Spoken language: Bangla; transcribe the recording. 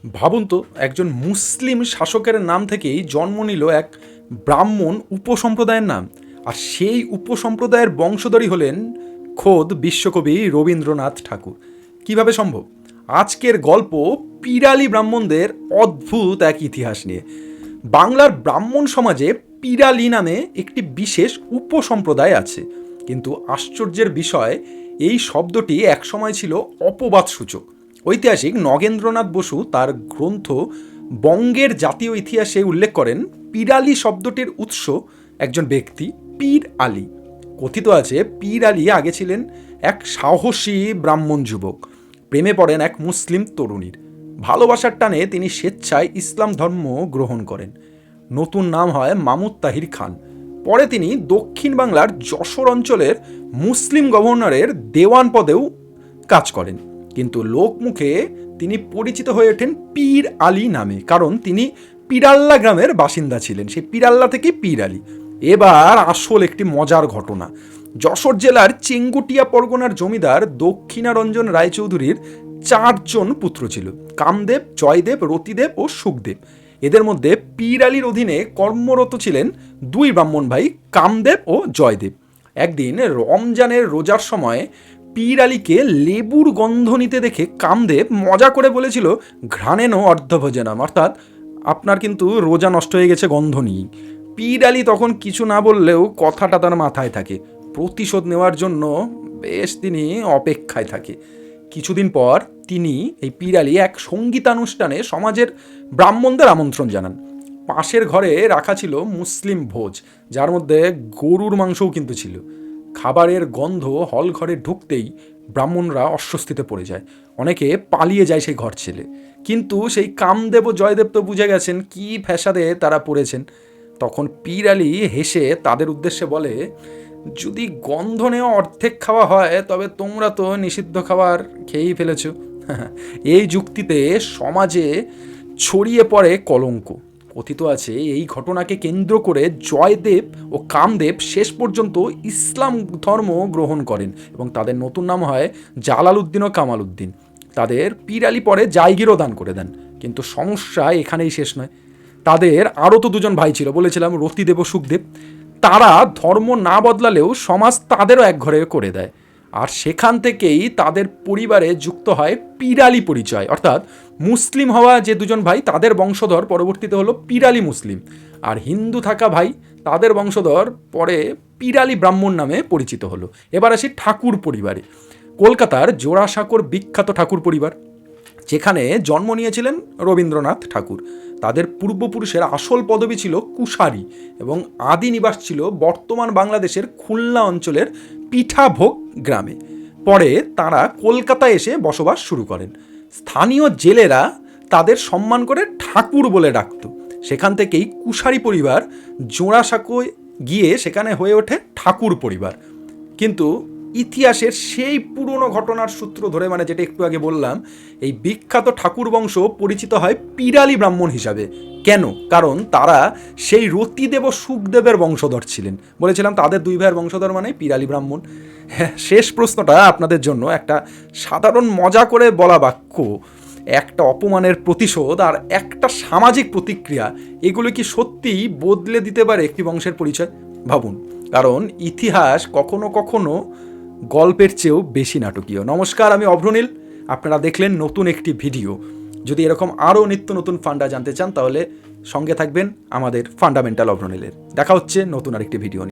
ভাবুন তো, একজন মুসলিম শাসকের নাম থেকেই জন্ম নিল এক ব্রাহ্মণ উপসম্প্রদায়ের নাম। আর সেই উপসম্প্রদায়ের বংশধরই হলেন খোদ বিশ্বকবি রবীন্দ্রনাথ ঠাকুর। কিভাবে সম্ভব? আজকের গল্প পিরালি ব্রাহ্মণদের অদ্ভুত এক ইতিহাস নিয়ে। বাংলার ব্রাহ্মণ সমাজে পিরালি নামে একটি বিশেষ উপসম্প্রদায় আছে, কিন্তু আশ্চর্যের বিষয়, এই শব্দটি একসময় ছিল অপবাদসূচক। ঐতিহাসিক নগেন্দ্রনাথ বসু তার গ্রন্থ বঙ্গের জাতীয় ইতিহাসে উল্লেখ করেন, পিরালি শব্দটির উৎস একজন ব্যক্তি পীর আলী। কথিত আছে পীর আলী আগে ছিলেন এক সাহসী ব্রাহ্মণ যুবক। প্রেমে পড়েন এক মুসলিম তরুণীর। ভালোবাসার টানে তিনি স্বেচ্ছায় ইসলাম ধর্ম গ্রহণ করেন। নতুন নাম হয় মামুদ তাহির খান। পরে তিনি দক্ষিণ বাংলার যশোর অঞ্চলের মুসলিম গভর্নরের দেওয়ান পদেও কাজ করেন, কিন্তু লোকমুখে তিনি পরিচিত হয়ে ওঠেন পীর আলী নামে, কারণ তিনি পিরাল্লা গ্রামের বাসিন্দা ছিলেন। সেই পিরাল্লা থেকে পীর আলী। এবার আসল একটি মজার ঘটনা। যশোর জেলার চেঙ্গুটিয়া পরগনার জমিদার দক্ষিণারঞ্জন রায়চৌধুরীর 4জন পুত্র ছিল: কামদেব, জয়দেব, রতিদেব ও সুখদেব। এদের মধ্যে পীর আলীর অধীনে কর্মরত ছিলেন 2 ব্রাহ্মণ ভাই, কামদেব ও জয়দেব। একদিন রমজানের রোজার সময় পীর আলীকে লেবুর গন্ধ নিতে দেখে কামদেব মজা করে বলেছিল, ঘ্রাণেন অর্ধভোজনাম, অর্থাৎ আপনার কিন্তু রোজা নষ্ট হয়ে গেছে গন্ধ নিয়েই। পীর আলী তখন কিছু না বললেও কথাটা তার মাথায় থাকে। প্রতিশোধ নেওয়ার জন্য বেশ তিনি অপেক্ষায় থাকে। কিছুদিন পর তিনি, এই পীর আলী, এক সঙ্গীতানুষ্ঠানে সমাজের ব্রাহ্মণদের আমন্ত্রণ জানান। পাশের ঘরে রাখা ছিল মুসলিম ভোজ, যার মধ্যে গরুর মাংসও কিন্তু ছিল। খাবারের গন্ধ হল ঘরে ঢুকতেই ব্রাহ্মণরা অস্বস্তিতে পড়ে যায়। অনেকে পালিয়ে যায় সেই ঘর ছেড়ে। কিন্তু সেই কামদেব ও জয়দেব তো বুঝে গেছেন কি ফ্যাসাদে তারা পড়েছেন। তখন পীর আলী হেসে তাদের উদ্দেশ্যে বলে, যদি গন্ধ নেওয়া অর্ধেক খাওয়া হয় তবে তোমরা তো নিষিদ্ধ খাবার খেয়েই ফেলেছ। এই যুক্তিতে সমাজে ছড়িয়ে পড়ে কলঙ্ক। কথিত আছে এই ঘটনাকে কেন্দ্র করে জয়দেব ও কামদেব শেষ পর্যন্ত ইসলাম ধর্ম গ্রহণ করেন এবং তাদের নতুন নাম হয় জালালউদ্দিন ও কামাল উদ্দিন। তাদের পীর আলী পরে জায়গিরও দান করে দেন। কিন্তু সমস্যা এখানেই শেষ নয়। তাদের আরও তো 2জন ভাই ছিল, বলেছিলাম রতিদেব ও সুখদেব। তারা ধর্ম না বদলালেও সমাজ তাদেরও এক ঘরে করে দেয়। আর সেখান থেকেই তাদের পরিবারে যুক্ত হয় পিরালি পরিচয়, অর্থাৎ মুসলিম হওয়া যে 2জন ভাই তাদের বংশধর পরবর্তীতে হলো পিরালি মুসলিম, আর হিন্দু থাকা ভাই তাদের বংশধর পরে পিরালি ব্রাহ্মণ নামে পরিচিত হলো। এবার আসি ঠাকুর পরিবারে। কলকাতার জোড়াসাঁকোর বিখ্যাত ঠাকুর পরিবার, যেখানে জন্ম নিয়েছিলেন রবীন্দ্রনাথ ঠাকুর। তাদের পূর্বপুরুষের আসল পদবি ছিল কুশারি এবং আদি নিবাস ছিল বর্তমান বাংলাদেশের খুলনা অঞ্চলের পিঠাভোগ গ্রামে। পরে তারা কলকাতায় এসে বসবাস শুরু করেন। স্থানীয় জেলেরা তাদের সম্মান করে ঠাকুর বলে ডাকত। সেখান থেকেই কুশারি পরিবার জোড়াসাঁকোয় গিয়ে সেখানে হয়ে ওঠে ঠাকুর পরিবার। কিন্তু ইতিহাসের সেই পুরনো ঘটনার সূত্র ধরে, মানে যেটা একটু আগে বললাম, এই বিখ্যাত ঠাকুর বংশ পরিচিত হয় পিরালি ব্রাহ্মণ হিসাবে। কেন? কারণ তারা সেই রতিদেব ও সুখদেবের বংশধর ছিলেন। বলেছিলাম তাদের 2 ভাইয়ের বংশধর মানে পিরালি ব্রাহ্মণ। শেষ প্রশ্নটা আপনাদের জন্য, একটা সাধারণ মজা করে বলা বাক্য, একটা অপমানের প্রতিশোধ আর একটা সামাজিক প্রতিক্রিয়া, এগুলো কি সত্যিই বদলে দিতে পারে একটি বংশের পরিচয়? ভাবুন, কারণ ইতিহাস কখনো কখনো গল্পের চেয়েও বেশি নাটকীয়। নমস্কার, আমি অভ্রনীল। আপনারা দেখলেন নতুন একটি ভিডিও। যদি এরকম আরও নিত্য নতুন ফান্ডা জানতে চান তাহলে সঙ্গে থাকবেন আমাদের ফান্ডামেন্টাল অভ্রনীলের। দেখা হচ্ছে নতুন আরেকটি ভিডিও নিয়ে।